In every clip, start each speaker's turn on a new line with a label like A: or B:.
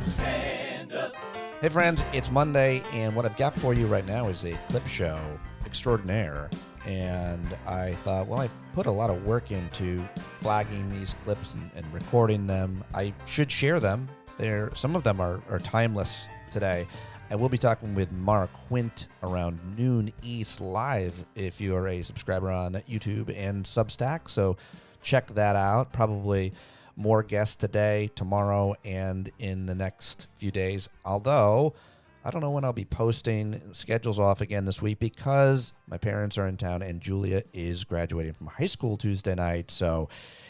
A: Stand up.
B: Hey friends, it's Monday, and what I've got for you right now is a clip show extraordinaire. And I thought, well, I put a lot of work into flagging these clips and recording them. I should share them. Some of them are timeless today. I will be talking with Mark Quint around noon East live if you are a subscriber on YouTube and Substack. So check that out. Probably more guests today, tomorrow, and in the next few days. Although, I don't know when I'll be posting. Schedule's off again this week because my parents are in town and Julia is graduating from high school Tuesday night. So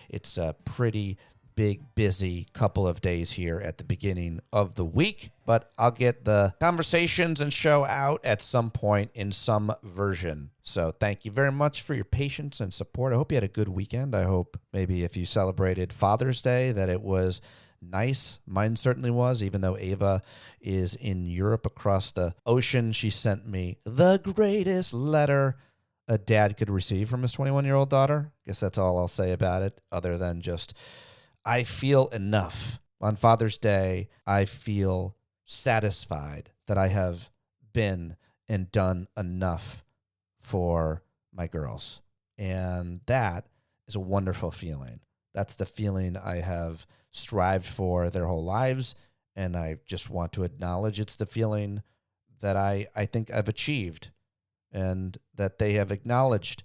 B: it's a pretty big, busy couple of days here at the beginning of the week. But I'll get the conversations and show out at some point in some version. So thank you very much for your patience and support. I hope you had a good weekend. I hope maybe if you celebrated Father's Day that it was nice. Mine certainly was, even though Ava is in Europe across the ocean. She sent me the greatest letter a dad could receive from his 21-year-old daughter. Guess that's all I'll say about it, other than just I feel enough. On Father's Day, I feel satisfied that I have been and done enough for my girls. And that is a wonderful feeling. That's the feeling I have strived for their whole lives, and I just want to acknowledge it's the feeling that I think I've achieved and that they have acknowledged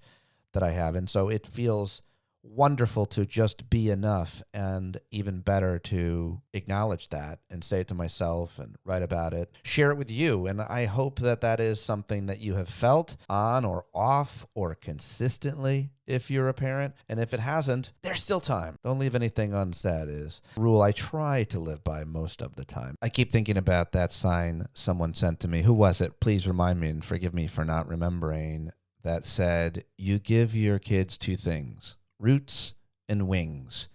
B: that I have. And so it feels wonderful to just be enough, and even better to acknowledge that and say it to myself and write about it, share it with you. And I hope that that is something that you have felt on or off or consistently if you're a parent. And if it hasn't, there's still time. Don't leave anything unsaid is a rule I try to live by most of the time. I keep thinking about that sign someone sent to me. Who was it? Please remind me and forgive me for not remembering. That said, you give your kids two things: roots and wings.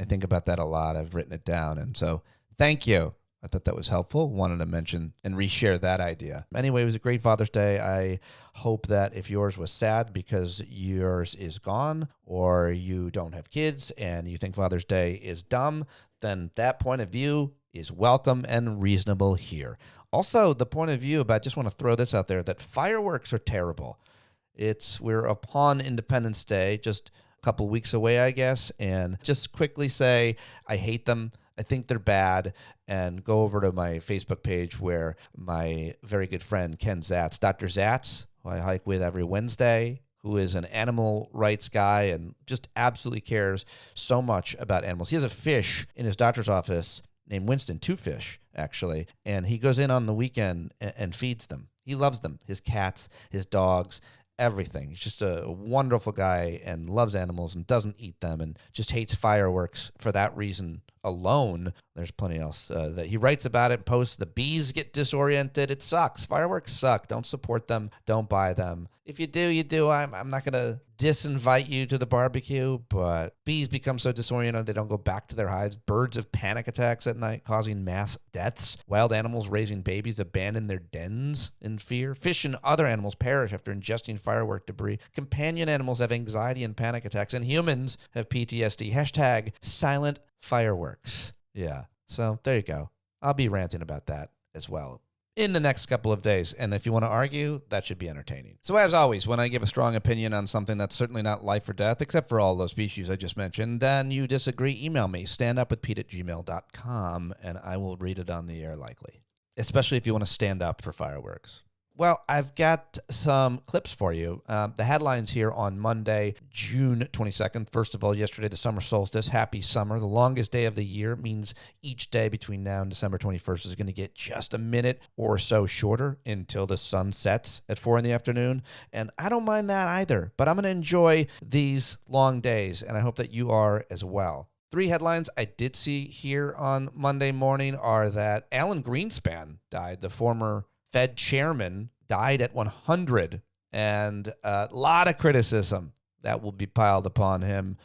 B: I think about that a lot. I've written it down. And so thank you. I thought that was helpful. Wanted to mention and reshare that idea. Anyway, it was a great Father's Day. I hope that if yours was sad because yours is gone, or you don't have kids and you think Father's Day is dumb, then that point of view is welcome and reasonable here. Also, the point of view about, just want to throw this out there, that fireworks are terrible. We're upon Independence Day, just a couple weeks away, I guess, and just quickly say I hate them. I think they're bad, and go over to my Facebook page where my very good friend Ken Zatz, Dr. Zatz, who I hike with every Wednesday, who is an animal rights guy and just absolutely cares so much about animals. He has a fish in his doctor's office named Winston, two fish actually, and he goes in on the weekend and feeds them. He loves them, his cats, his dogs, everything. He's just a wonderful guy and loves animals and doesn't eat them and just hates fireworks for that reason alone. There's plenty else that he writes about it, posts. The bees get disoriented. It sucks. Fireworks suck. Don't support them. Don't buy them. If you do, you do. I'm not going to disinvite you to the barbecue, but bees become so disoriented they don't go back to their hives. Birds have panic attacks at night, causing mass deaths. Wild animals raising babies abandon their dens in fear. Fish and other animals perish after ingesting firework debris. Companion animals have anxiety and panic attacks, and humans have PTSD. Hashtag silent fireworks. Yeah, so there you go. I'll be ranting about that as well in the next couple of days. And if you want to argue, that should be entertaining. So as always, when I give a strong opinion on something that's certainly not life or death, except for all those species I just mentioned, then you disagree, email me, standupwithpete@gmail.com, and I will read it on the air likely, especially if you want to stand up for fireworks. Well, I've got some clips for you. The headlines here on Monday, June 22nd. First of all, yesterday, the summer solstice. Happy summer. The longest day of the year means each day between now and December 21st is going to get just a minute or so shorter until the sun sets at 4 in the afternoon. And I don't mind that either, but I'm going to enjoy these long days, and I hope that you are as well. 3 headlines I did see here on Monday morning are that Alan Greenspan died, the former Fed chairman, died at 100, and a lot of criticism that will be piled upon him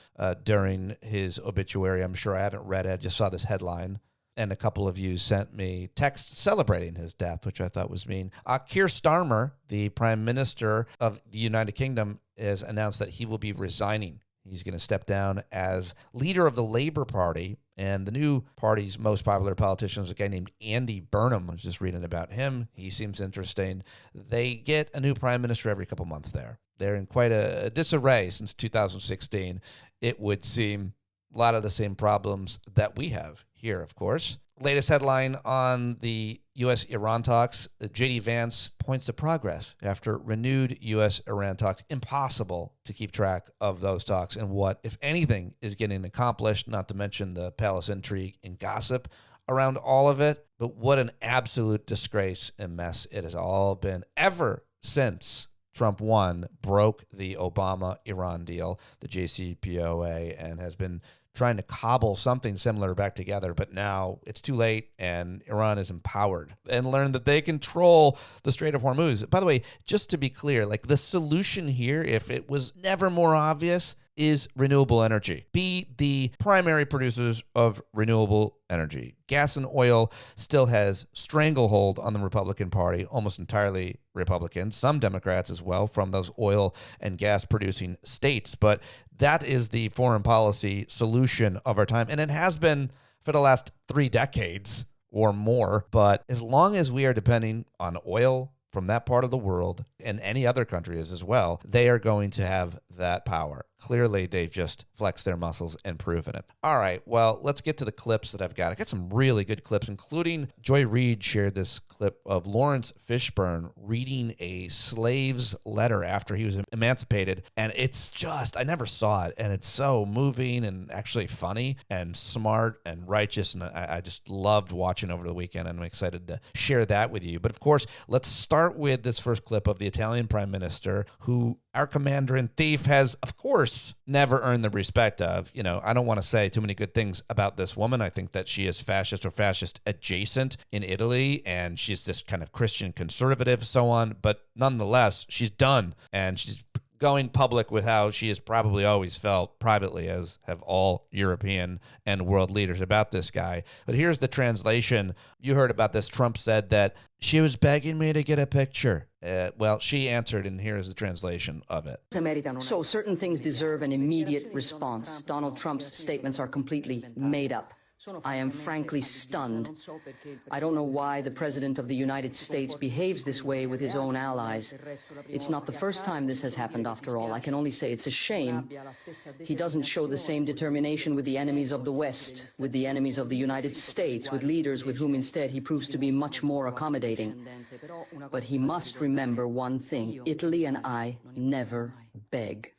B: during his obituary. I'm sure. I haven't read it. I just saw this headline, and a couple of you sent me texts celebrating his death, which I thought was mean. Keir Starmer, the Prime Minister of the United Kingdom, has announced that he will be resigning. He's going to step down as leader of the Labour Party And the new party's most popular politician is a guy named Andy Burnham. I was just reading about him. He seems interesting. They get a new prime minister every couple months there. They're in quite a disarray since 2016. It would seem a lot of the same problems that we have here, of course. Latest headline on the U.S.-Iran talks, J.D. Vance points to progress after renewed U.S.-Iran talks. Impossible to keep track of those talks and what, if anything, is getting accomplished, not to mention the palace intrigue and gossip around all of it. But what an absolute disgrace and mess it has all been ever since Trump 1 broke the Obama-Iran deal, the JCPOA, and has been trying to cobble something similar back together, but now it's too late and Iran is empowered and learned that they control the Strait of Hormuz. By the way, just to be clear, like the solution here, if it was never more obvious, is renewable energy. Be the primary producers of renewable energy. Gas and oil still has stranglehold on the Republican Party, almost entirely Republican, some Democrats as well from those oil and gas producing states. But that is the foreign policy solution of our time. And it has been for the last 3 decades or more. But as long as we are depending on oil from that part of the world, and any other countries as well, they are going to have that power. Clearly, they've just flexed their muscles and proven it. All right, well, let's get to the clips that I've got. I got some really good clips, including Joy Reid shared this clip of Lawrence Fishburne reading a slave's letter after he was emancipated. And it's just, I never saw it. And it's so moving and actually funny and smart and righteous. And I just loved watching over the weekend. And I'm excited to share that with you. But of course, let's start with this first clip of the Italian prime minister, who our commander in chief has, of course, never earned the respect of. You know, I don't want to say too many good things about this woman. I think that she is fascist or fascist adjacent in Italy, and she's this kind of Christian conservative, so on. But nonetheless, she's done, and she's going public with how she has probably always felt privately, as have all European and world leaders about this guy. But here's the translation. You heard about this. Trump said that she was begging me to get a picture. Well, she answered, and here's the translation of it.
A: So certain things deserve an immediate response. Donald Trump's statements are completely made up. I am frankly stunned. I don't know why the President of the United States behaves this way with his own allies. It's not the first time this has happened, after all. I can only say it's a shame. He doesn't show the same determination with the enemies of the West, with the enemies of the United States, with leaders with whom instead he proves to be much more accommodating. But he must remember one thing. Italy and I never beg.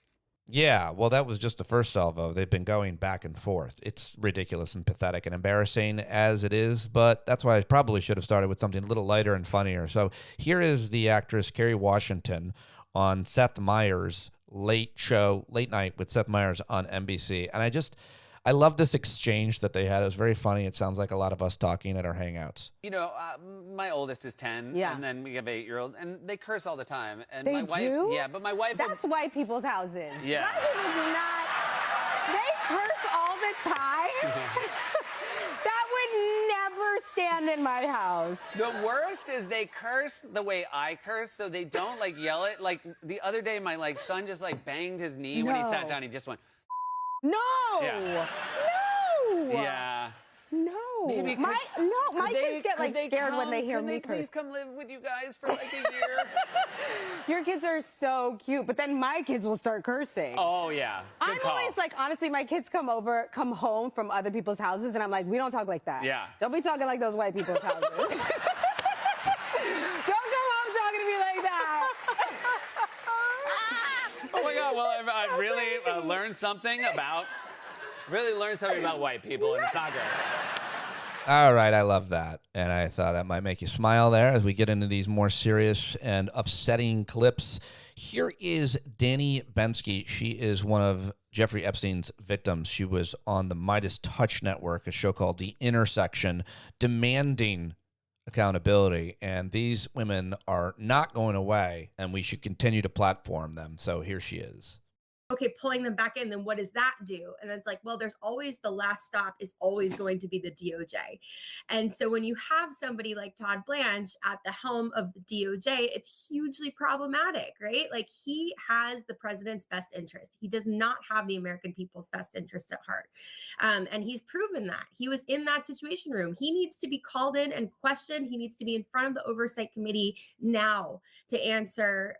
B: Yeah, well, that was just the first salvo. They've been going back and forth. It's ridiculous and pathetic and embarrassing as it is, but that's why I probably should have started with something a little lighter and funnier. So here is the actress Kerry Washington on Seth Meyers' late night with Seth Meyers on NBC. And I love this exchange that they had. It was very funny. It sounds like a lot of us talking at our hangouts.
C: You know, my oldest is 10, and then we have an 8-year-old, and they curse all the time. And
D: they
C: my wife,
D: do?
C: Yeah, but my wife...
D: That's white people's houses.
C: Yeah.
D: Black people do not. They curse all the time. That would never stand in my house.
C: The worst is they curse the way I curse, so they don't, like, yell it. Like, the other day, my, like, son just, like, banged his knee when he sat down. He just went...
D: No!
C: Yeah.
D: No!
C: Yeah.
D: No.
C: Maybe
D: my kids get like scared when they hear me curse.
C: Please come live with you guys for like a year?
D: Your kids are so cute, but then my kids will start cursing.
C: Oh yeah.
D: I'm always like, honestly, my kids come home from other people's houses, and I'm like, we don't talk like that.
C: Yeah.
D: Don't be talking like those white people's houses. Don't come home talking to me like that.
C: Oh my God! Well, I really learned something about white people, and it's not good.
B: All right, I love that. And I thought that might make you smile there as we get into these more serious and upsetting clips. Here is Danny Bensky. She is one of Jeffrey Epstein's victims. She was on the Midas Touch Network, a show called The Intersection, demanding accountability. And these women are not going away, and we should continue to platform them. So here she is.
D: okay, pulling them back in, then what does that do? And it's like, well, there's always the last stop is always going to be the DOJ. And so when you have somebody like Todd Blanche at the helm of the DOJ, it's hugely problematic, right? Like, he has the president's best interest. He does not have the American people's best interest at heart. And he's proven that. He was in that situation room. He needs to be called in and questioned. He needs to be in front of the Oversight Committee now to answer,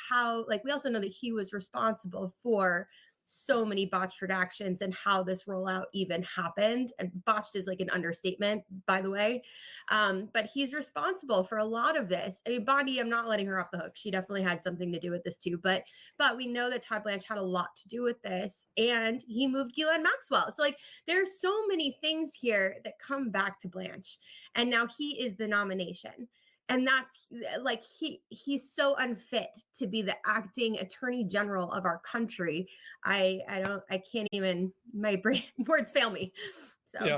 D: how, like, we also know that he was responsible for so many botched redactions and how this rollout even happened. And botched is like an understatement, by the way. But he's responsible for a lot of this. I mean, Bondi, I'm not letting her off the hook. She definitely had something to do with this too. But we know that Todd Blanche had a lot to do with this, and he moved Ghislaine Maxwell. So, like, there's so many things here that come back to Blanche, and now he is the nomination. And that's like, he's so unfit to be the acting attorney general of our country. I can't even, my brain words fail me. So.
B: Yeah.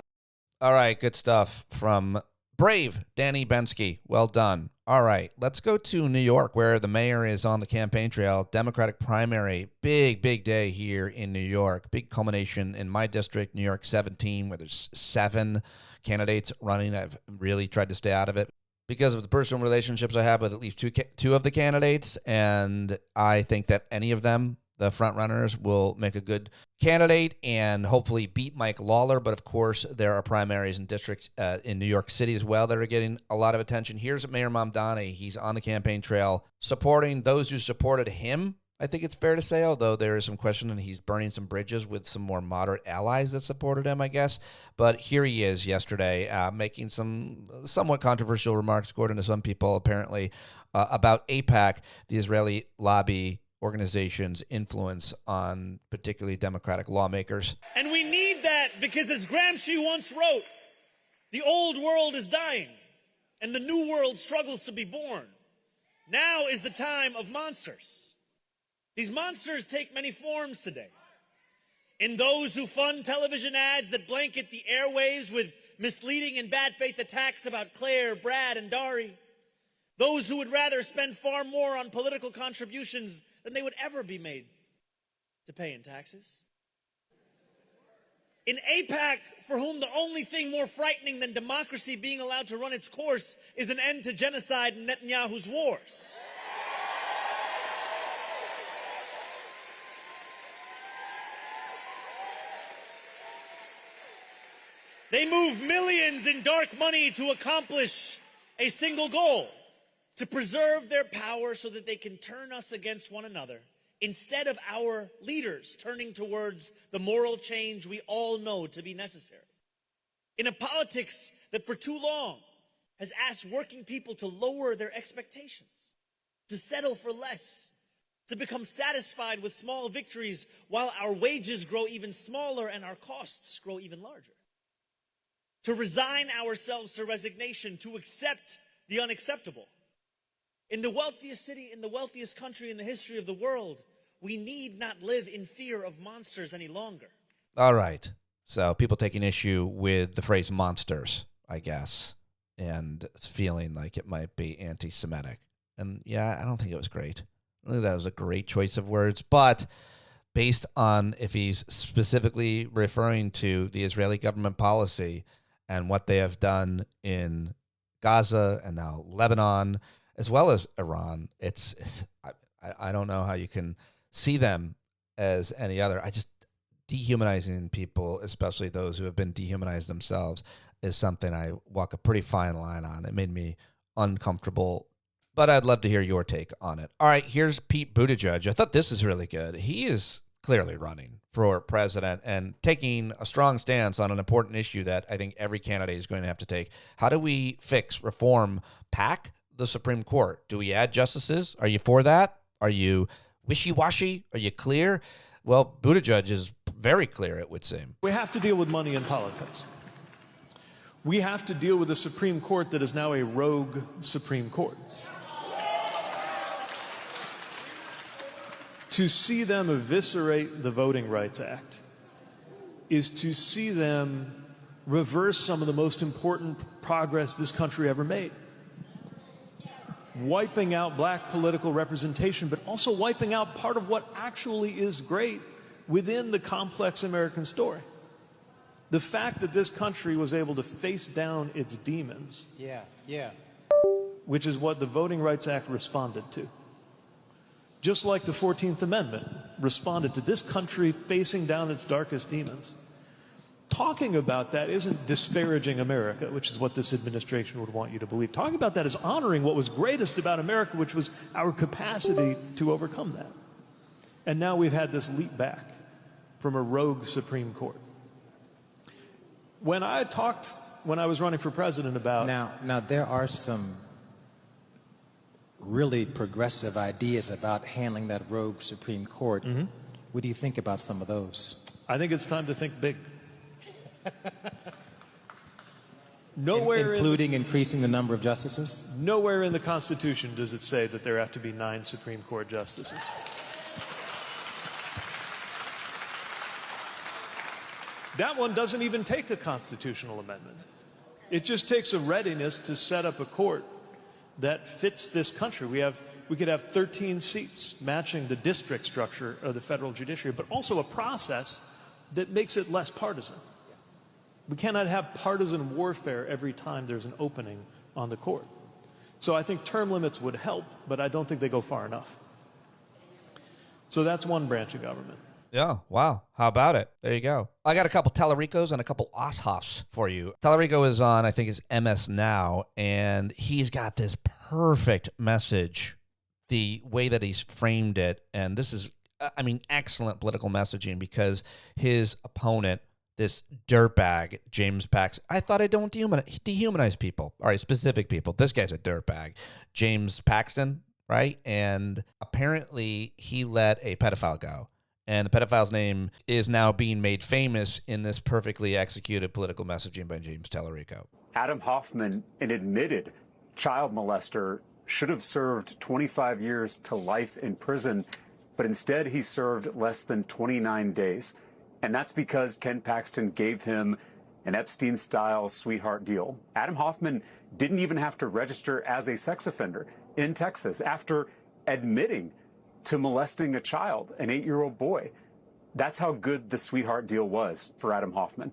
B: All right. Good stuff from brave Danny Bensky. Well done. All right. Let's go to New York, where the mayor is on the campaign trail. Democratic primary. Big day here in New York. Big culmination in my district, New York 17, where there's 7 candidates running. I've really tried to stay out of it because of the personal relationships I have with at least two of the candidates, and I think that any of them, the front runners, will make a good candidate and hopefully beat Mike Lawler. But of course, there are primaries and districts in New York City as well that are getting a lot of attention. Here's Mayor Mamdani. He's on the campaign trail supporting those who supported him. I think it's fair to say, although there is some question and he's burning some bridges with some more moderate allies that supported him, I guess. But here he is yesterday making some somewhat controversial remarks, according to some people, apparently, about AIPAC, the Israeli lobby organization's influence on particularly Democratic lawmakers.
E: And we need that because, as Gramsci once wrote, the old world is dying and the new world struggles to be born. Now is the time of monsters. These monsters take many forms today. In those who fund television ads that blanket the airwaves with misleading and bad faith attacks about Claire, Brad, and Dari. Those who would rather spend far more on political contributions than they would ever be made to pay in taxes. In AIPAC, for whom the only thing more frightening than democracy being allowed to run its course is an end to genocide and Netanyahu's wars. They move millions in dark money to accomplish a single goal: to preserve their power so that they can turn us against one another, instead of our leaders turning towards the moral change we all know to be necessary. In a politics that for too long has asked working people to lower their expectations, to settle for less, to become satisfied with small victories while our wages grow even smaller and our costs grow even larger. To resign ourselves to resignation, to accept the unacceptable. In the wealthiest city, in the wealthiest country in the history of the world, we need not live in fear of monsters any longer.
B: All right. So people taking issue with the phrase monsters, I guess, and feeling like it might be anti-Semitic. And yeah, I don't think it was great. I don't think that was a great choice of words, but based on if he's specifically referring to the Israeli government policy and what they have done in Gaza and now Lebanon, as well as Iran, I don't know how you can see them as any other. Dehumanizing people, especially those who have been dehumanized themselves, is something I walk a pretty fine line on. It made me uncomfortable, but I'd love to hear your take on it. All right, here's Pete Buttigieg. I thought this is really good. He is clearly running for president and taking a strong stance on an important issue that I think every candidate is going to have to take. How do we reform PAC, the Supreme Court? Do we add justices? Are you for that? Are you wishy-washy? Are you clear? Well, Buttigieg is very clear, it would seem.
F: We have to deal with money in politics. We have to deal with a Supreme Court that is now a rogue Supreme Court. To see them eviscerate the Voting Rights Act is to see them reverse some of the most important progress this country ever made. wiping out black political representation, but also wiping out part of what actually is great within the complex American story. The fact that this country was able to face down its demons, which is what the Voting Rights Act responded to. Just like the 14th Amendment responded to this country facing down its darkest demons. Talking about that isn't disparaging America, which is what this administration would want you to believe. Talking about that is honoring what was greatest about America, which was our capacity to overcome that. And now we've had this leap back from a rogue Supreme Court. When I was running for president about...
G: Now there are some really progressive ideas about handling that rogue Supreme Court. Mm-hmm. What do you think about some of those?
F: I think it's time to think big.
G: Including increasing the number of justices?
F: Nowhere in the Constitution does it say that there have to be 9 Supreme Court justices. That one doesn't even take a constitutional amendment. It just takes a readiness to set up a court that fits this country. We could have 13 seats matching the district structure of the federal judiciary, but also a process that makes it less partisan. We cannot have partisan warfare every time there's an opening on the court. So I think term limits would help, but I don't think they go far enough. So that's one branch of government.
B: Yeah, wow. How about it? There you go. I got a couple Tallaricos and a couple Oshoffs for you. Tallarico is on, I think, his MS Now, and he's got this perfect message, the way that he's framed it. And this is, I mean, excellent political messaging because his opponent, this dirtbag, James Paxton, I thought I don't dehumanize people. All right, specific people. This guy's a dirtbag. James Paxton, right? And apparently he let a pedophile go. And the pedophile's name is now being made famous in this perfectly executed political messaging by James Tallarico.
H: Adam Hoffman, an admitted child molester, should have served 25 years to life in prison, but instead he served less than 29 days. And that's because Ken Paxton gave him an Epstein-style sweetheart deal. Adam Hoffman didn't even have to register as a sex offender in Texas after admitting to molesting a child, an 8-year-old boy. That's how good the sweetheart deal was for Adam Hoffman.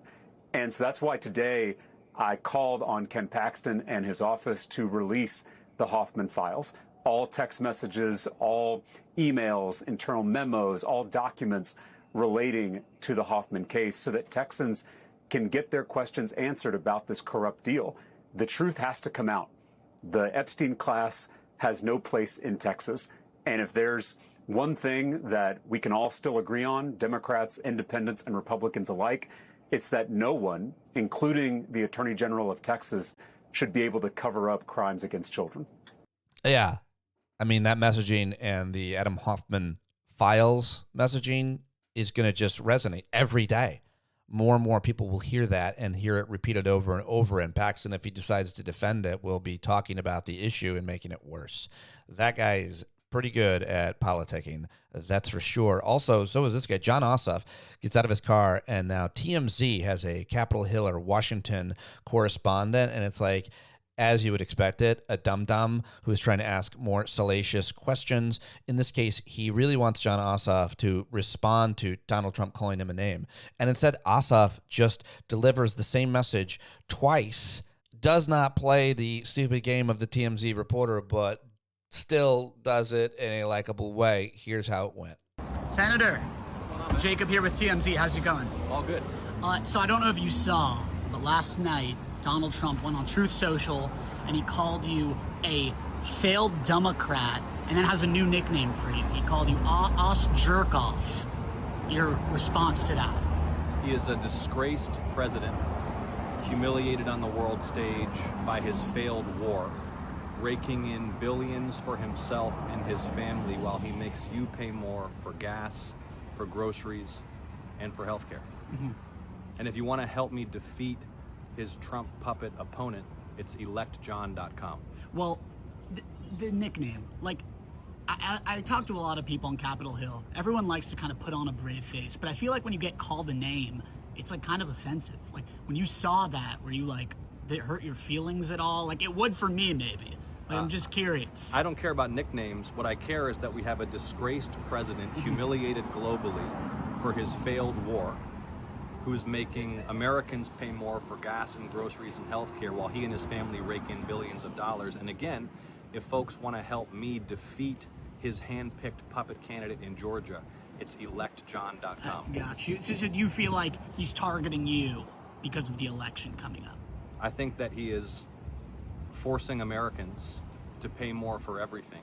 H: And so that's why today I called on Ken Paxton and his office to release the Hoffman files. All text messages, all emails, internal memos, all documents relating to the Hoffman case so that Texans can get their questions answered about this corrupt deal. The truth has to come out. The Epstein class has no place in Texas. And if there's one thing that we can all still agree on, Democrats, independents, and Republicans alike, it's that no one, including the Attorney General of Texas, should be able to cover up crimes against children.
B: Yeah. I mean, that messaging and the Adam Hoffman files messaging is going to just resonate every day. More and more people will hear that and hear it repeated over and over. And Paxton, if he decides to defend it, will be talking about the issue and making it worse. That guy is pretty good at politicking, that's for sure. Also, so is this guy. Jon Ossoff gets out of his car, and now TMZ has a Capitol Hill or Washington correspondent, and it's like, as you would expect it, a dum-dum who's trying to ask more salacious questions. In this case, he really wants Jon Ossoff to respond to Donald Trump calling him a name. And instead, Ossoff just delivers the same message twice, does not play the stupid game of the TMZ reporter, but still does it in a likable way. Here's how it went.
I: Senator, Jacob here with TMZ. How's it going?
J: All good.
I: So I don't know if you saw, but last night, Donald Trump went on Truth Social and he called you a failed Democrat and then has a new nickname for you. He called you Os Jerkoff. Your response to that?
J: He is a disgraced president, humiliated on the world stage by his failed war, raking in billions for himself and his family while he makes you pay more for gas, for groceries, and for healthcare. Mm-hmm. And if you want to help me defeat his Trump puppet opponent, it's electjohn.com.
I: Well, the nickname, like, I talk to a lot of people on Capitol Hill. Everyone likes to kind of put on a brave face, but I feel like when you get called a name, it's like kind of offensive. Like when you saw that, were you like, did it hurt your feelings at all? Like it would for me maybe, I'm just curious.
J: I don't care about nicknames. What I care is that we have a disgraced president, humiliated globally for his failed war, who's making Americans pay more for gas and groceries and health care while he and his family rake in billions of dollars. And again, if folks want to help me defeat his hand-picked puppet candidate in Georgia, it's electjon.com.
I: Got you. So do you feel like he's targeting you because of the election coming up?
J: I think that he is forcing Americans to pay more for everything,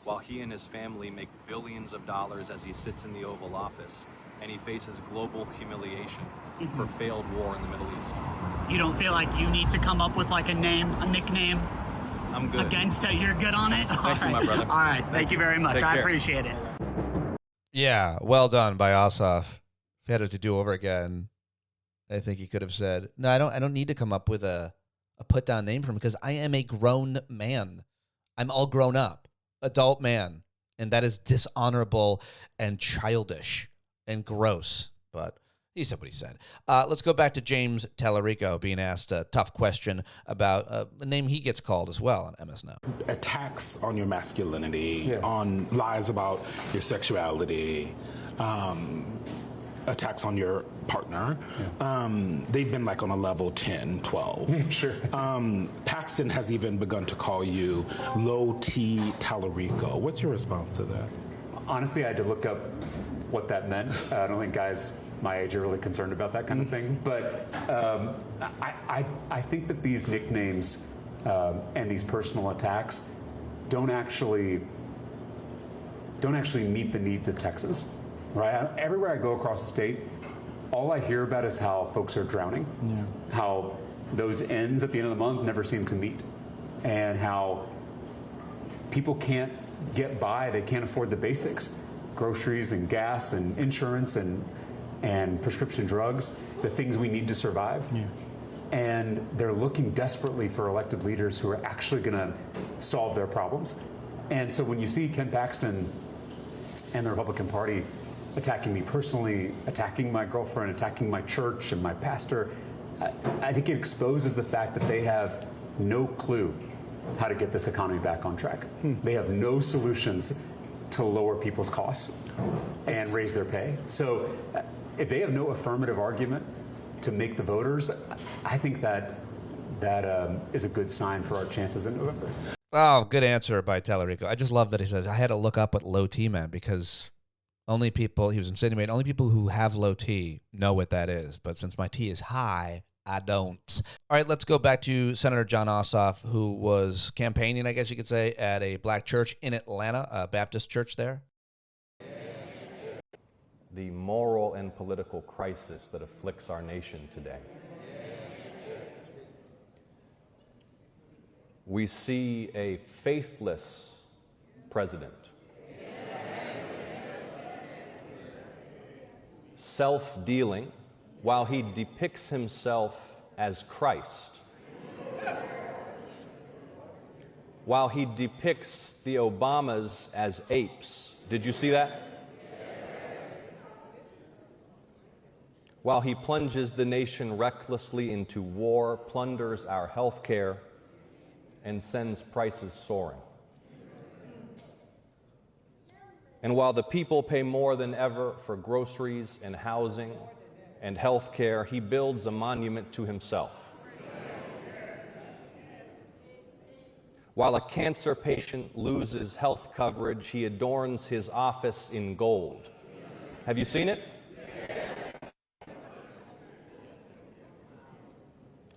J: while he and his family make billions of dollars as he sits in the Oval Office, and he faces global humiliation for failed war in the Middle East.
I: You don't feel like you need to come up with like a name, a nickname?
J: I'm good.
I: Against it? You're good on it?
J: Thank you, my brother.
I: All right. Thank you very much.
J: Take
I: I
J: care.
I: appreciate it.
B: Yeah, well done by Ossoff. If he had it to do over again, I think he could have said, "No, I don't need to come up with a put down name for him because I am a grown man. I'm all grown up, adult man, and that is dishonorable and childish and gross." But he said what he said. Let's go back to James Tallarico being asked a tough question about a name he gets called as well on MS Now.
K: Attacks on your masculinity, on lies about your sexuality, attacks on your partner. They've been like on a level 10, 12.
H: Sure.
K: Paxton has even begun to call you Low T Tallarico. What's your response to that?
H: Honestly, I had to look up what that meant. I don't think guys my age are really concerned about that kind of thing. But I think that these nicknames and these personal attacks don't actually meet the needs of Texas, right? Everywhere I go across the state, all I hear about is how folks are drowning, how those ends at the end of the month never seem to meet, and how people can't get by, they can't afford the basics, groceries and gas and insurance and prescription drugs, the things we need to survive. And they're looking desperately for elected leaders who are actually going to solve their problems. And so when you see Ken Paxton and the Republican Party attacking me personally, attacking my girlfriend, attacking my church and my pastor, I think it exposes the fact that they have no clue how to get this economy back on track. They have no solutions to lower people's costs and raise their pay. So if they have no affirmative argument to make the voters, I think that is a good sign for our chances in November.
B: Oh, good answer by Tallarico. I just love that he says, I had to look up what low T meant because only people, he was insinuating, only people who have low T know what that is. But since my T is high, I don't. All right, let's go back to Senator Jon Ossoff, who was campaigning, I guess you could say, at a black church in Atlanta, a Baptist church there.
J: The moral and political crisis that afflicts our nation today. We see a faithless president, self-dealing, while he depicts himself as Christ, while he depicts the Obamas as apes. Did you see that? While he plunges the nation recklessly into war, plunders our health care, and sends prices soaring. And while the people pay more than ever for groceries and housing and health care, he builds a monument to himself. While a cancer patient loses health coverage, he adorns his office in gold. Have you seen it?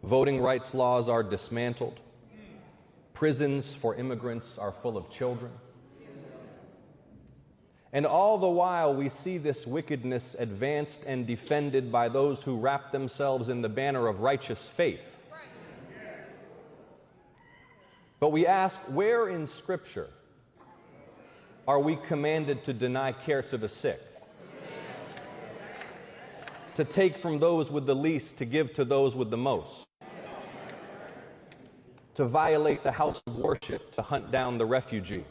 J: Voting rights laws are dismantled. Prisons for immigrants are full of children. And all the while, we see this wickedness advanced and defended by those who wrap themselves in the banner of righteous faith. But we ask, where in Scripture are we commanded to deny care to the sick? To take from those with the least, to give to those with the most? To violate the house of worship, to hunt down the refugee?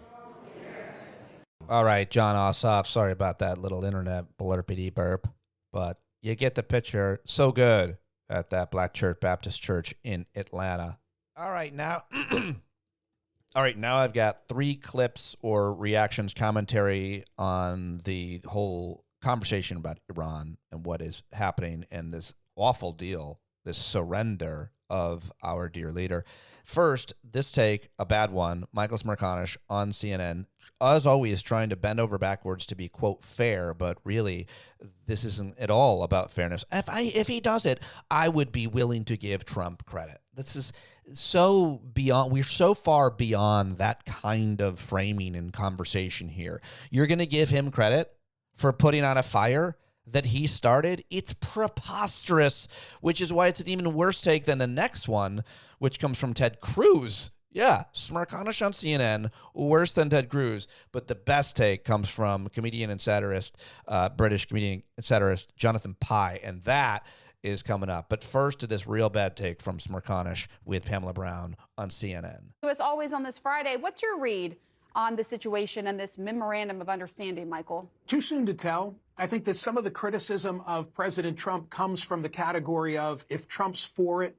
B: All right, Jon Ossoff, sorry about that little internet blurpity burp, but you get the picture. So good at that black church, Baptist church in Atlanta. All right, now All right, now I've got 3 clips or reactions commentary on the whole conversation about Iran and what is happening and this awful deal, this surrender of our dear leader. First, this take, a bad one, Michael Smerconish on CNN, as always, trying to bend over backwards to be, quote, fair, but really, this isn't at all about fairness. If he does it, I would be willing to give Trump credit. This is so beyond, we're so far beyond that kind of framing and conversation here. You're going to give him credit for putting out a fire that he started? It's preposterous, which is why it's an even worse take than the next one, which comes from Ted Cruz. Yeah, Smerconish on CNN, worse than Ted Cruz. But the best take comes from comedian and satirist, British comedian and satirist Jonathan Pye, and that is coming up. But first to this real bad take from Smerconish with Pamela Brown on CNN.
L: As always on this Friday, what's your read on the situation and this memorandum of understanding, Michael?
M: Too soon to tell. I think that some of the criticism of President Trump comes from the category of if Trump's for it,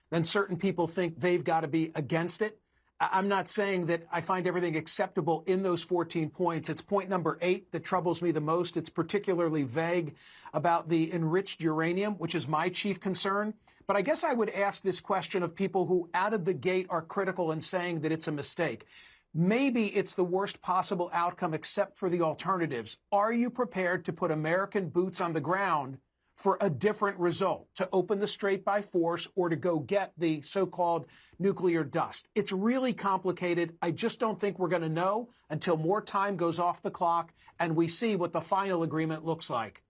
M: then certain people think they've got to be against it. I'm not saying that I find everything acceptable in those 14 points. It's point number 8 that troubles me the most. It's particularly vague about the enriched uranium, which is my chief concern. But I guess I would ask this question of people who out of the gate are critical and saying that it's a mistake. Maybe it's the worst possible outcome except for the alternatives. Are you prepared to put American boots on the ground for a different result, to open the strait by force or to go get the so-called nuclear dust? It's really complicated. I just don't think we're going to know until more time goes off the clock and we see what the final agreement looks like.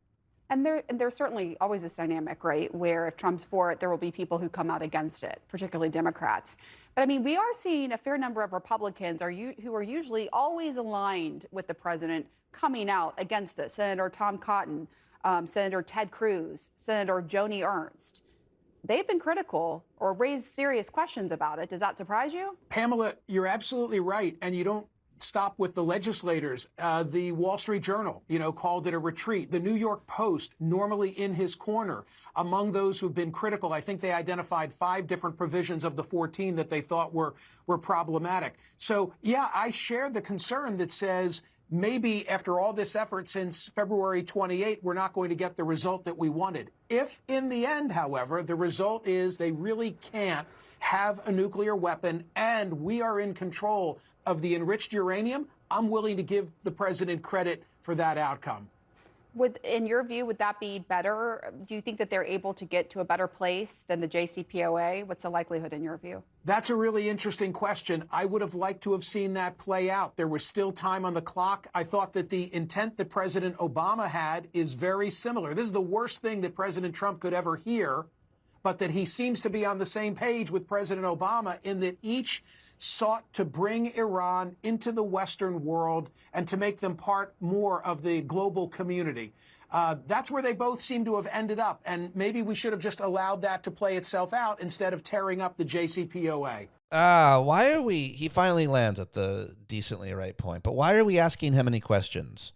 L: And there's certainly always this dynamic, right, where if Trump's for it, there will be people who come out against it, particularly Democrats. But I mean, we are seeing a fair number of Republicans who are usually always aligned with the president coming out against this. Senator Tom Cotton, Senator Ted Cruz, Senator Joni Ernst. They've been critical or raised serious questions about it. Does that surprise you?
M: Pamela, you're absolutely right. And you don't stop with the legislators. The Wall Street Journal, called it a retreat. The New York Post, normally in his corner. Among those who've been critical, I think they identified 5 different provisions of the 14 that they thought were problematic. So, yeah, I share the concern that says maybe after all this effort since February 28, we're not going to get the result that we wanted. If in the end, however, the result is they really can't have a nuclear weapon and we are in control of the enriched uranium, I'm willing to give the president credit for that outcome.
L: In your view, would that be better? Do you think that they're able to get to a better place than the JCPOA? What's the likelihood in your view?
M: That's a really interesting question. I would have liked to have seen that play out. There was still time on the clock. I thought that the intent that President Obama had is very similar. This is the worst thing that President Trump could ever hear, but that he seems to be on the same page with President Obama in that each sought to bring Iran into the Western world and to make them part more of the global community. That's where they both seem to have ended up. And maybe we should have just allowed that to play itself out instead of tearing up the JCPOA.
B: Why are he finally lands at the decently right point, but why are we asking him any questions?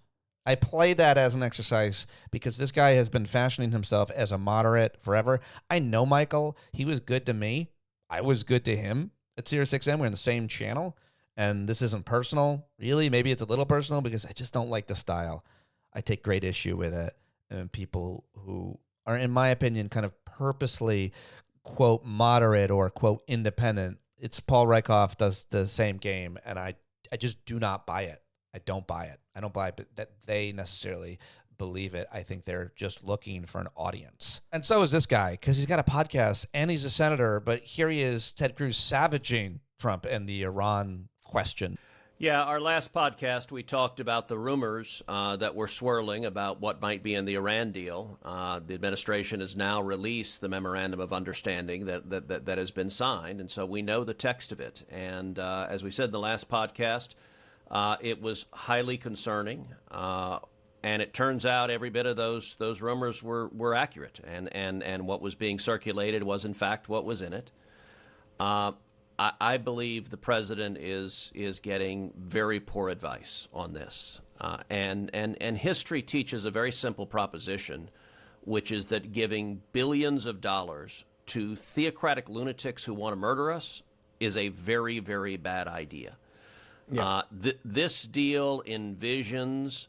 B: I play that as an exercise because this guy has been fashioning himself as a moderate forever. I know Michael. He was good to me. I was good to him. At SiriusXM, we're in the same channel, and this isn't personal, really. Maybe it's a little personal because I just don't like the style. I take great issue with it, and people who are, in my opinion, kind of purposely, quote, moderate or, quote, independent. It's Paul Reichoff does the same game, and I just do not buy it. I don't buy it. I don't buy it that they necessarily believe it. I think they're just looking for an audience. And so is this guy, because he's got a podcast and he's a senator, but here he is, Ted Cruz, savaging Trump and the Iran question.
N: Yeah, our last podcast, we talked about the rumors that were swirling about what might be in the Iran deal. The administration has now released the memorandum of understanding that has been signed, and so we know the text of it. And as we said in the last podcast, it was highly concerning. And it turns out every bit of those rumors were accurate, and what was being circulated was in fact what was in it. I believe the president is getting very poor advice on this, and history teaches a very simple proposition, which is that giving billions of dollars to theocratic lunatics who want to murder us is a very, very bad idea.
O: Yeah.
N: This deal envisions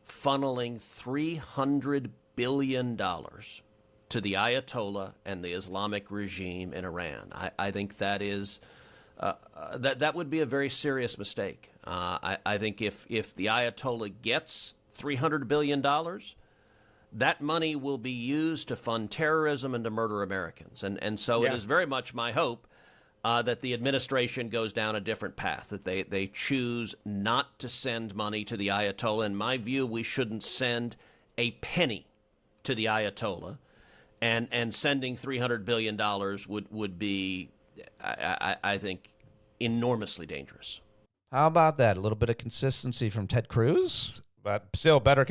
N: funneling $300 billion to the Ayatollah and the Islamic regime in Iran. I think that is that would be a very serious mistake. I think if the Ayatollah gets $300 billion, that money will be used to fund terrorism and to murder Americans. And so it is very much my hope that the administration goes down a different path, that they choose not to send money to the Ayatollah. In my view, we shouldn't send a penny to the Ayatollah, and sending $300 billion would be, I think, enormously dangerous.
B: How about that? A little bit of consistency from Ted Cruz, but still better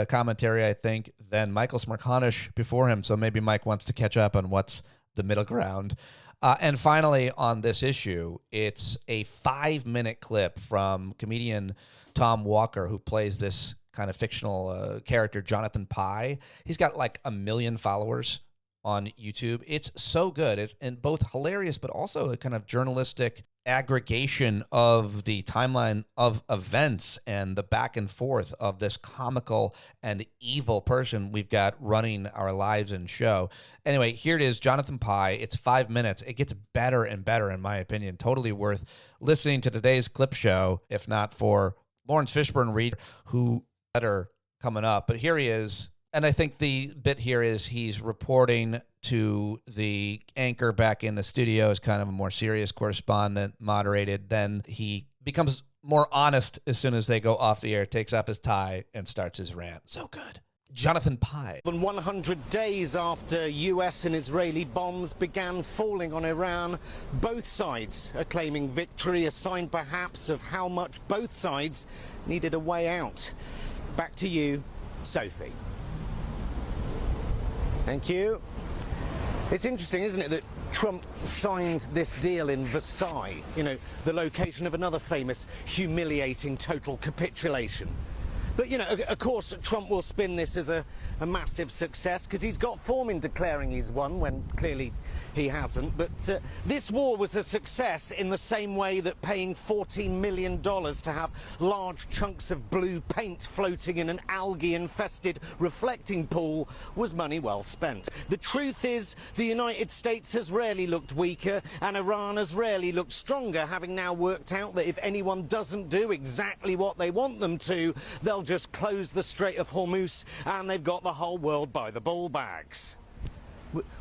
B: commentary, I think, than Michael Smerconish before him. So maybe Mike wants to catch up on what's the middle ground. And finally, on this issue, it's a 5-minute clip from comedian Tom Walker, who plays this kind of fictional character, Jonathan Pye. He's got like 1 million followers on YouTube. It's so good. It's and both hilarious, but also a kind of journalistic aggregation of the timeline of events and the back and forth of this comical and evil person we've got running our lives and show. Anyway, here it is, Jonathan Pye. It's 5 minutes. It gets better and better, in my opinion. Totally worth listening to today's clip show, if not for Lawrence Fishburne Reed, who better coming up. But here he is. And I think the bit here is he's reporting to the anchor back in the studio as kind of a more serious correspondent, moderated. Then he becomes more honest as soon as they go off the air, takes off his tie, and starts his rant. So good. Jonathan Pye.
P: More than 100 days after US and Israeli bombs began falling on Iran, both sides are claiming victory, a sign perhaps of how much both sides needed a way out. Back to you, Sophie. Thank you. It's interesting, isn't it, that Trump signed this deal in Versailles, you know, the location of another famous humiliating total capitulation. But, you know, of course, Trump will spin this as a massive success because he's got form in declaring he's won when clearly he hasn't. But this war was a success in the same way that paying $14 million to have large chunks of blue paint floating in an algae-infested reflecting pool was money well spent. The truth is, the United States has rarely looked weaker and Iran has rarely looked stronger, having now worked out that if anyone doesn't do exactly what they want them to, they'll just close the Strait of Hormuz and they've got the whole world by the ball bags.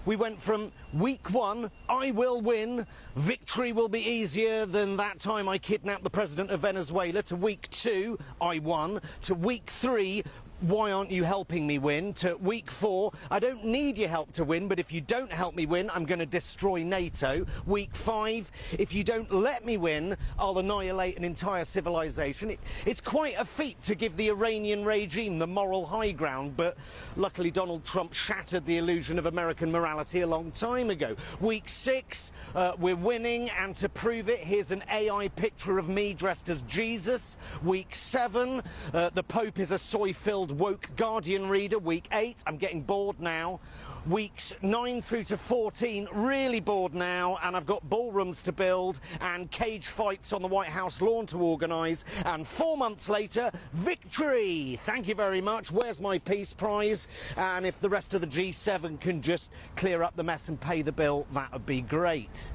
P: We went from week 1, I will win, victory will be easier than that time I kidnapped the president of Venezuela, to week 2, I won, to week 3, why aren't you helping me win, to week 4, I don't need your help to win, but if you don't help me win, I'm going to destroy NATO. Week 5, if you don't let me win, I'll annihilate an entire civilization. It's quite a feat to give the Iranian regime the moral high ground, but luckily Donald Trump shattered the illusion of American morality a long time ago. Week 6, we're winning, and to prove it, here's an AI picture of me dressed as Jesus. Week 7, the Pope is a soy-filled woke Guardian reader. Week 8, I'm getting bored now. Weeks 9 through to 14, really bored now, and I've got ballrooms to build and cage fights on the White House lawn to organise, and 4 months later, victory! Thank you very much. Where's my Peace Prize? And if the rest of the G7 can just clear up the mess and pay the bill, that would be great.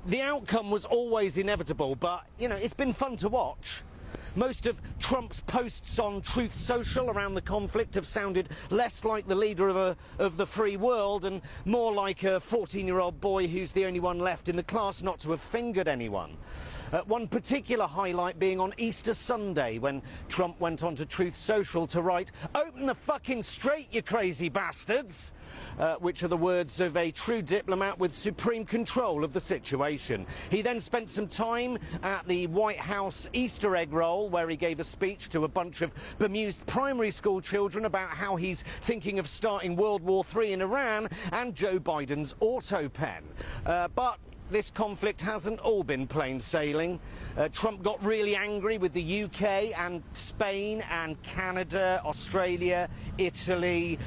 P: The outcome was always inevitable, but, you know, it's been fun to watch. Most of Trump's posts on Truth Social around the conflict have sounded less like the leader of the free world and more like a 14-year-old boy who's the only one left in the class not to have fingered anyone. One particular highlight being on Easter Sunday when Trump went on to Truth Social to write, "Open the fucking strait, you crazy bastards," which are the words of a true diplomat with supreme control of the situation. He then spent some time at the White House Easter egg roll where he gave a speech to a bunch of bemused primary school children about how he's thinking of starting World War III in Iran and Joe Biden's auto pen. But this conflict hasn't all been plain sailing. Trump got really angry with the UK and Spain and Canada, Australia, Italy.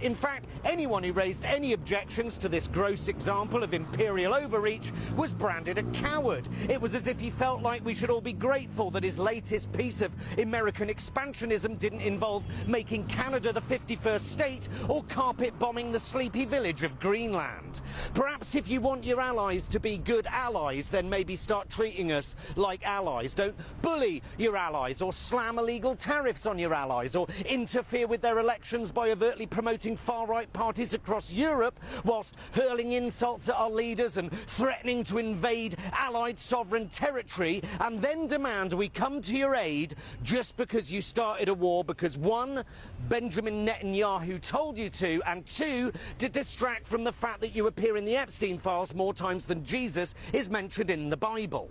P: In fact, anyone who raised any objections to this gross example of imperial overreach was branded a coward. It was as if he felt like we should all be grateful that his latest piece of American expansionism didn't involve making Canada the 51st state or carpet bombing the sleepy village of Greenland. Perhaps if you want your allies to be good allies, then maybe start treating us like allies. Don't bully your allies or slam illegal tariffs on your allies or interfere with their elections by overtly promoting far-right parties across Europe whilst hurling insults at our leaders and threatening to invade allied sovereign territory and then demand we come to your aid just because you started a war because one, Benjamin Netanyahu told you to, and two, to distract from the fact that you appear in the Epstein files more times than Jesus is mentioned in the Bible.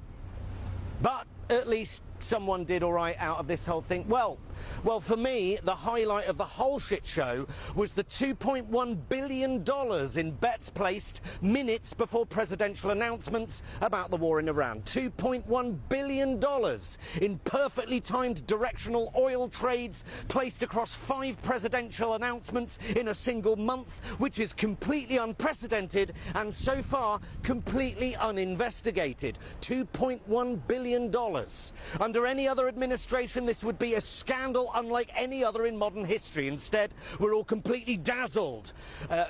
P: But at least someone did all right out of this whole thing. Well, for me, the highlight of the whole shit show was the $2.1 billion in bets placed minutes before presidential announcements about the war in Iran. $2.1 billion in perfectly timed directional oil trades placed across 5 presidential announcements in a single month, which is completely unprecedented and so far completely uninvestigated. $2.1 billion. Under any other administration, this would be a scandal unlike any other in modern history. Instead, we're all completely dazzled,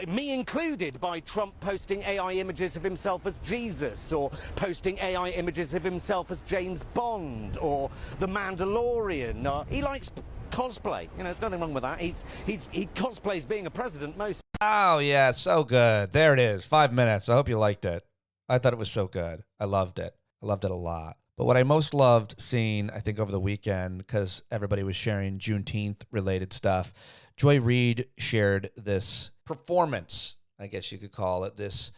P: me included, by Trump posting AI images of himself as Jesus, or posting AI images of himself as James Bond, or the Mandalorian. He likes cosplay. You know, there's nothing wrong with that. He cosplays being a president most.
B: Oh, yeah, so good. There it is. 5 minutes. I hope you liked it. I thought it was so good. I loved it. I loved it a lot. But what I most loved seeing, I think, over the weekend, because everybody was sharing Juneteenth-related stuff, Joy Reid shared this performance, I guess you could call it, this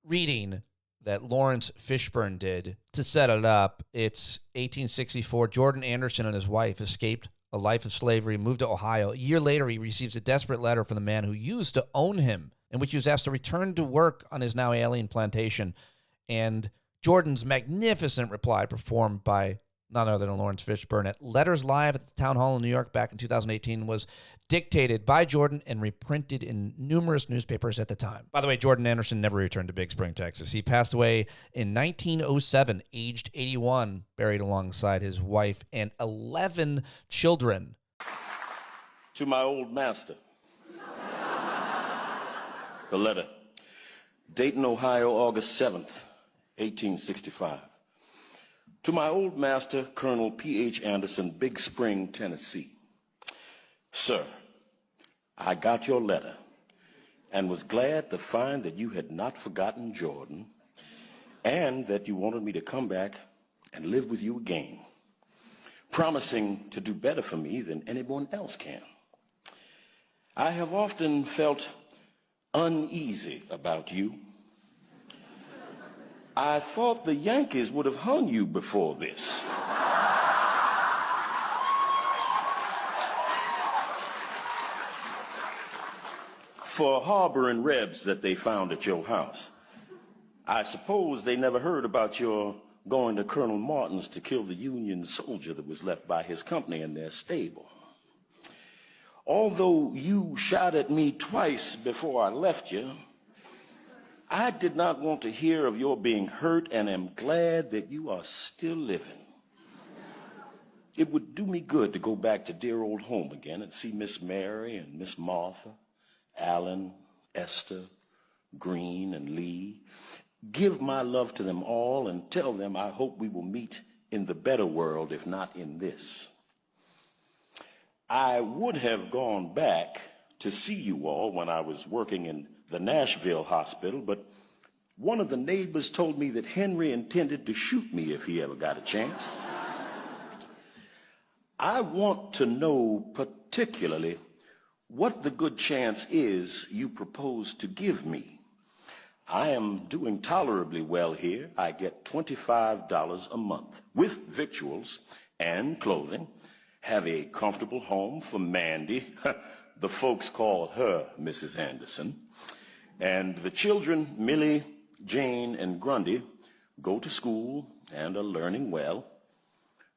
B: reading that Lawrence Fishburne did to set it up. It's 1864. Jordan Anderson and his wife escaped a life of slavery, moved to Ohio. A year later, he receives a desperate letter from the man who used to own him, in which he was asked to return to work on his now alien plantation. And Jordan's magnificent reply, performed by none other than Lawrence Fishburne at Letters Live at the Town Hall in New York back in 2018, was dictated by Jordan and reprinted in numerous newspapers at the time. By the way, Jordan Anderson never returned to Big Spring, Texas. He passed away in 1907, aged 81, buried alongside his wife and 11 children.
O: To my old master. The letter. Dayton, Ohio, August 7th. 1865. To my old master, Colonel P.H. Anderson, Big Spring, Tennessee. Sir, I got your letter and was glad to find that you had not forgotten Jordan and that you wanted me to come back and live with you again, promising to do better for me than anyone else can. I have often felt uneasy about you. I thought the Yankees would have hung you before this. For harboring Rebs that they found at your house. I suppose they never heard about your going to Colonel Martin's to kill the Union soldier that was left by his company in their stable. Although you shot at me twice before I left you, I did not want to hear of your being hurt and am glad that you are still living. It would do me good to go back to dear old home again and see Miss Mary and Miss Martha, Alan, Esther, Green, and Lee. Give my love to them all and tell them I hope we will meet in the better world, if not in this. I would have gone back to see you all when I was working in the Nashville hospital, but one of the neighbors told me that Henry intended to shoot me if he ever got a chance. I want to know particularly what the good chance is you propose to give me. I am doing tolerably well here. I get $25 a month with victuals and clothing, have a comfortable home for Mandy. The folks call her Mrs. Anderson. And the children, Millie, Jane, and Grundy, go to school and are learning well.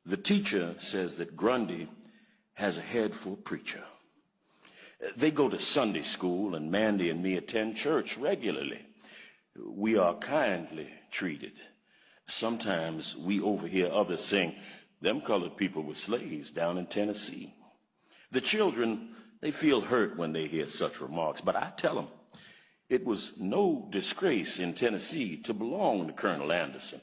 O: The teacher says that Grundy has a head for a preacher. They go to Sunday school, and Mandy and me attend church regularly. We are kindly treated. Sometimes we overhear others saying, them colored people were slaves down in Tennessee. The children, they feel hurt when they hear such remarks, but I tell them, it was no disgrace in Tennessee to belong to Colonel Anderson.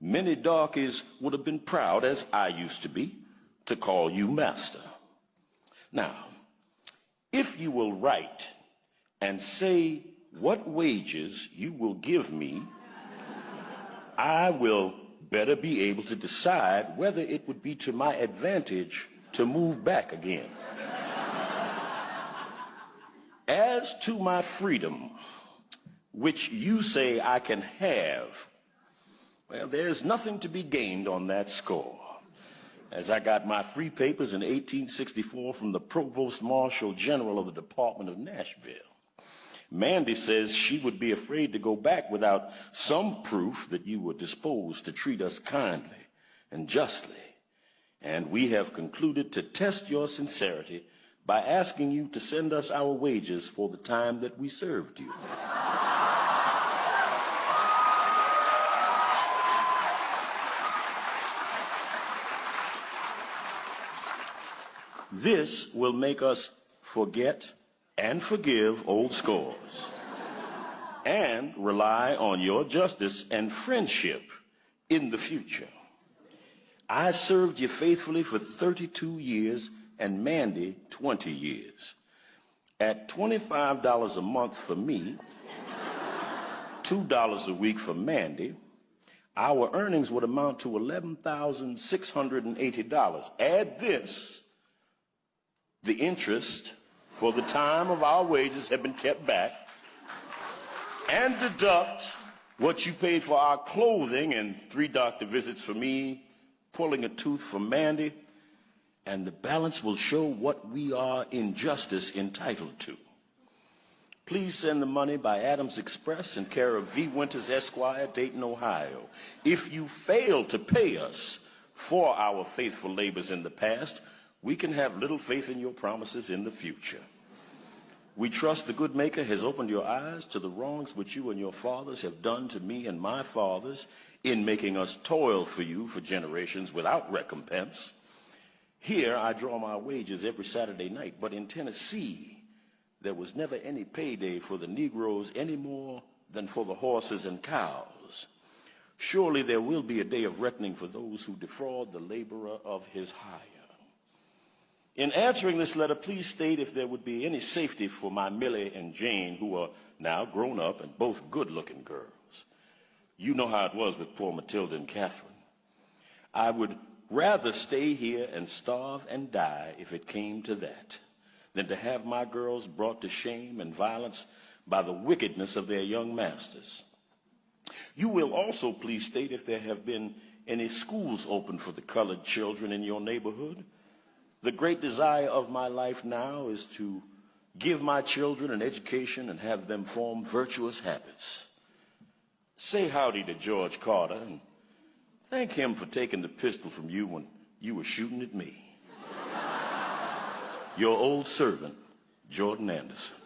O: Many darkies would have been proud, as I used to be, to call you master. Now, if you will write and say what wages you will give me, I will better be able to decide whether it would be to my advantage to move back again. As to my freedom, which you say I can have, well, there's nothing to be gained on that score. As I got my free papers in 1864 from the Provost Marshal General of the Department of Nashville. Mandy says she would be afraid to go back without some proof that you were disposed to treat us kindly and justly. And we have concluded to test your sincerity by asking you to send us our wages for the time that we served you. This will make us forget and forgive old scores and rely on your justice and friendship in the future. I served you faithfully for 32 years and Mandy 20 years. At $25 a month for me, $2 a week for Mandy, our earnings would amount to $11,680. Add this, the interest for the time of our wages have been kept back, and deduct what you paid for our clothing and 3 doctor visits for me, pulling a tooth for Mandy, and the balance will show what we are in justice entitled to. Please send the money by Adams Express in care of V. Winters, Esquire, Dayton, Ohio. If you fail to pay us for our faithful labors in the past, we can have little faith in your promises in the future. We trust the good Maker has opened your eyes to the wrongs which you and your fathers have done to me and my fathers in making us toil for you for generations without recompense. Here I draw my wages every Saturday night, but in Tennessee, there was never any payday for the Negroes any more than for the horses and cows. Surely there will be a day of reckoning for those who defraud the laborer of his hire. In answering this letter, please state if there would be any safety for my Millie and Jane, who are now grown up and both good-looking girls. You know how it was with poor Matilda and Catherine. I would rather stay here and starve and die if it came to that, than to have my girls brought to shame and violence by the wickedness of their young masters. You will also please state if there have been any schools open for the colored children in your neighborhood. The great desire of my life now is to give my children an education and have them form virtuous habits. Say howdy to George Carter and thank him for taking the pistol from you when you were shooting at me. Your old servant, Jordan Anderson.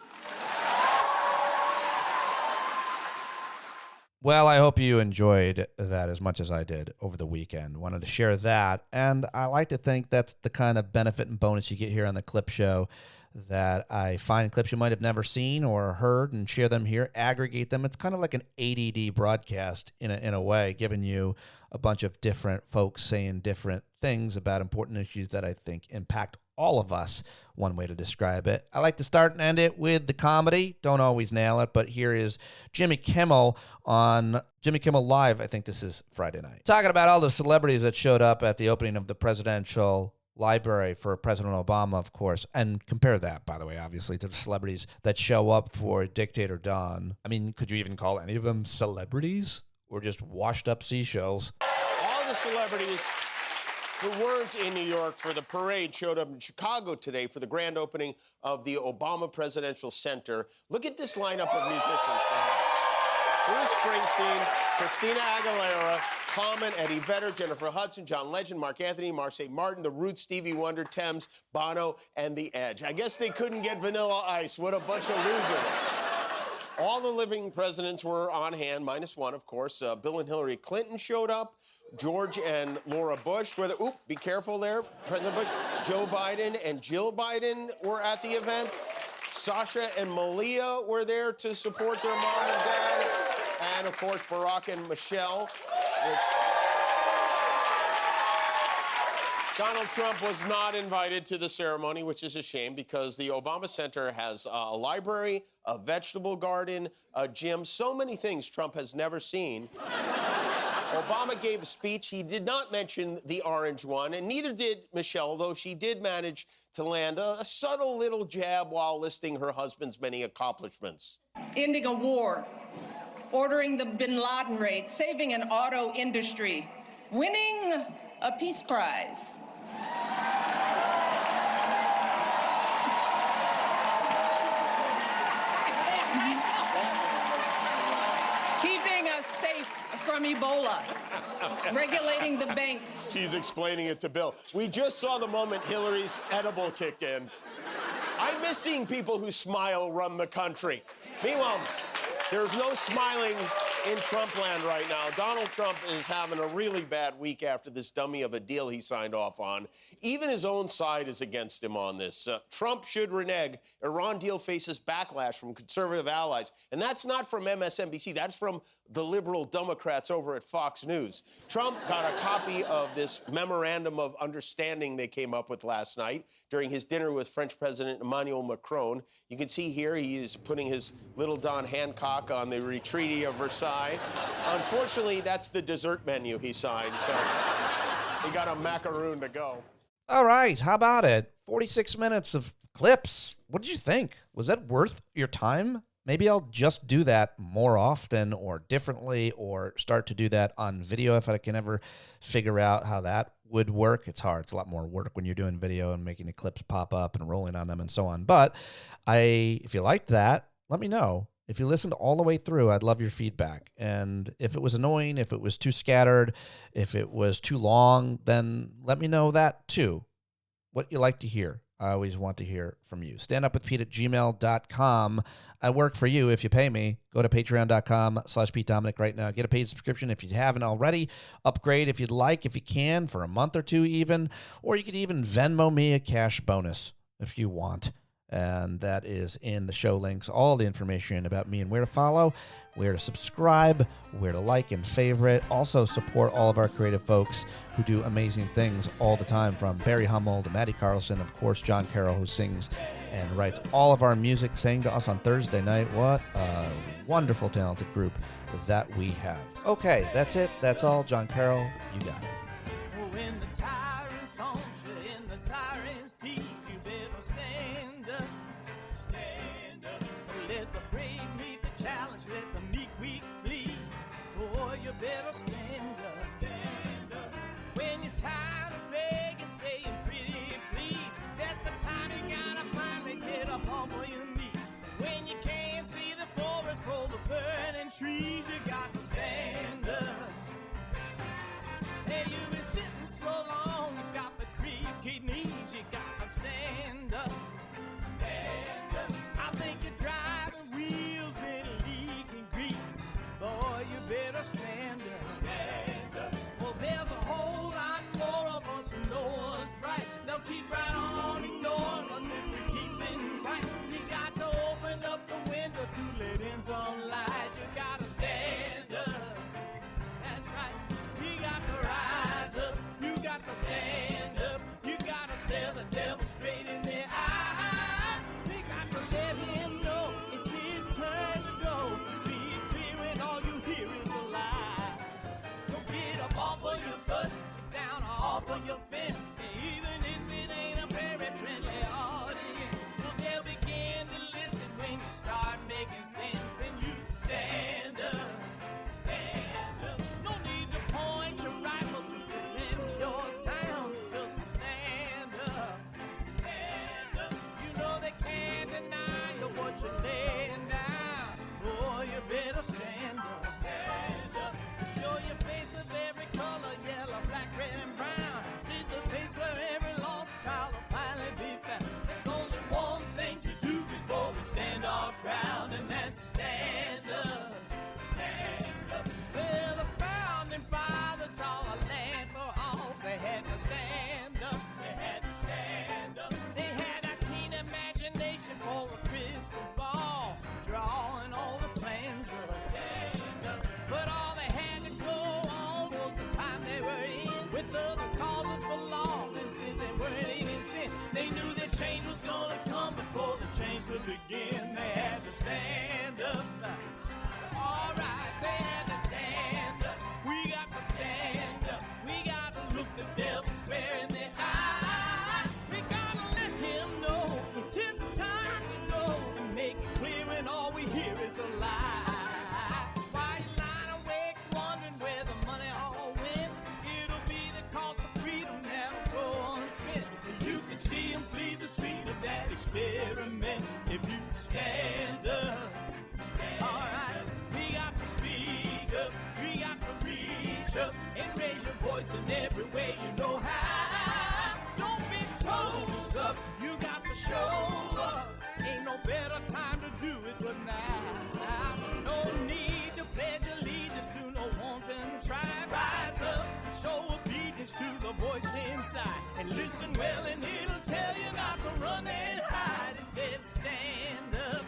B: Well, I hope you enjoyed that as much as I did over the weekend. Wanted to share that. And I like to think that's the kind of benefit and bonus you get here on the Clip Show, that I find clips you might have never seen or heard and share them here, aggregate them. It's kind of like an ADD broadcast in a way, giving you a bunch of different folks saying different things about important issues that I think impact all of us, one way to describe it. I like to start and end it with the comedy. Don't always nail it, but here is Jimmy Kimmel on Jimmy Kimmel Live. I think this is Friday night. Talking about all the celebrities that showed up at the opening of the presidential library for President Obama, of course. And compare that, by the way, obviously, to the celebrities that show up for Dictator Don. I mean, could you even call any of them celebrities or just washed up seashells?
Q: All the celebrities who weren't in New York for the parade showed up in Chicago today for the grand opening of the Obama Presidential Center. Look at this lineup of musicians. Bruce Springsteen, Christina Aguilera, Common, Eddie Vedder, Jennifer Hudson, John Legend, Mark Anthony, Marseille Martin, The Roots, Stevie Wonder, Thames, Bono, and The Edge. I guess they couldn't get Vanilla Ice. What a bunch of losers. All the living presidents were on hand, minus one, of course. Bill and Hillary Clinton showed up. George and Laura Bush were there. Oop, be careful there, President Bush. Joe Biden and Jill Biden were at the event. Sasha and Malia were there to support their mom and dad. And, of course, Barack and Michelle, which Donald Trump was not invited to the ceremony, which is a shame because the Obama Center has a library, a vegetable garden, a gym, so many things Trump has never seen. Obama gave a speech. He did not mention the orange one, and neither did Michelle, though she did manage to land a subtle little jab while listing her husband's many accomplishments.
R: Ending a war, ordering the bin Laden raid, saving an auto industry, winning a peace prize. Keeping us safe from Ebola, regulating the banks.
Q: She's explaining it to Bill. We just saw the moment Hillary's edible kicked in. I miss seeing people who smile run the country. Meanwhile, there's no smiling in Trump land right now. Donald Trump is having a really bad week after this dummy of a deal he signed off on. Even his own side is against him on this. Trump should renege. Iran deal faces backlash from conservative allies. And that's not from MSNBC. That's from the liberal Democrats over at Fox News. Trump got a copy of this memorandum of understanding they came up with last night during his dinner with French President Emmanuel Macron. You can see here he is putting his little Don Hancock on the Treaty of Versailles. Unfortunately, that's the dessert menu he signed, so he got a macaroon to go.
B: All right, how about it? 46 minutes of clips. What did you think? Was that worth your time? Maybe I'll just do that more often or differently or start to do that on video if I can ever figure out how that would work. It's hard. It's a lot more work when you're doing video and making the clips pop up and rolling on them and so on. But if you liked that, let me know. If you listened all the way through, I'd love your feedback. And if it was annoying, if it was too scattered, if it was too long, then let me know that too. What you like to hear. I always want to hear from you. StandUpWithPete@gmail.com. I work for you if you pay me. Go to patreon.com/PeteDominic right now. Get a paid subscription if you haven't already. Upgrade if you'd like, if you can, for a month or two even. Or you could even Venmo me a cash bonus if you want. And that is in the show links. All the information about me and where to follow, where to subscribe, where to like and favorite. Also support all of our creative folks who do amazing things all the time, from Barry Hummel to Matty Carlson, of course, Jon Carroll, who sings and writes all of our music, sang to us on Thursday night. What a wonderful, talented group that we have. Okay, that's it. That's all. Jon Carroll, you got it.
S: When the tyrants taunt you and the sirens tease, you better stand up, stand up. Let the brave meet the challenge, let the meek weak flee. Boy, you better stand up, stand up. When you're tired of begging, saying pretty please, that's the time you gotta finally get up off of your knees. When you can't see the forest for the burning trees, you got to stand up. Hey, you've been sitting so long, you got the creaky knees, you gotta stand up, stand up. I think you're driving wheels been leaking grease. Boy, you better stand up, stand up. Well, there's a whole lot more of us who know what's right. They'll keep right on ignoring us if we keep sitting tight. You got to open up the window to let in some light. You gotta stand up, that's right. You got to rise up, you got to stand up, you got to stare the devil straight in the eye. You got to let him know it's his turn to go. See it clear when all you hear is a lie. So get up off of your butt, down off of your fence. Even if it ain't a very friendly audience, well, they'll begin to listen when you start making sense. And you stand up, stand up. No need to point your rifle to defend your town. Just stand up, stand up. You know they can't deny you what you're laying down. Boy, you better stand up. with other causes for laws, and since they weren't even sin, they knew that change was gonna come before the change could begin. They had to stand up. All right, they had to stand up. We got to stand up. We got to look the devil square in the eye. We gotta let him know it's his time to go and make it clear when all we hear is a lie. Why you lying awake wondering where the money all went? It'll be the cost of freedom that'll go unspent. You can see him flee the scene of that experiment if you stand up. All right, we got to speak up. We got to reach up and raise your voice in every way you know how. Don't be toes up. You got to show up. Ain't no better time to do it but now. No need to pledge allegiance to no wanton tribe. Rise up, show obedience to the voice inside, and listen well, and it'll tell you not to run and hide. It says stand up.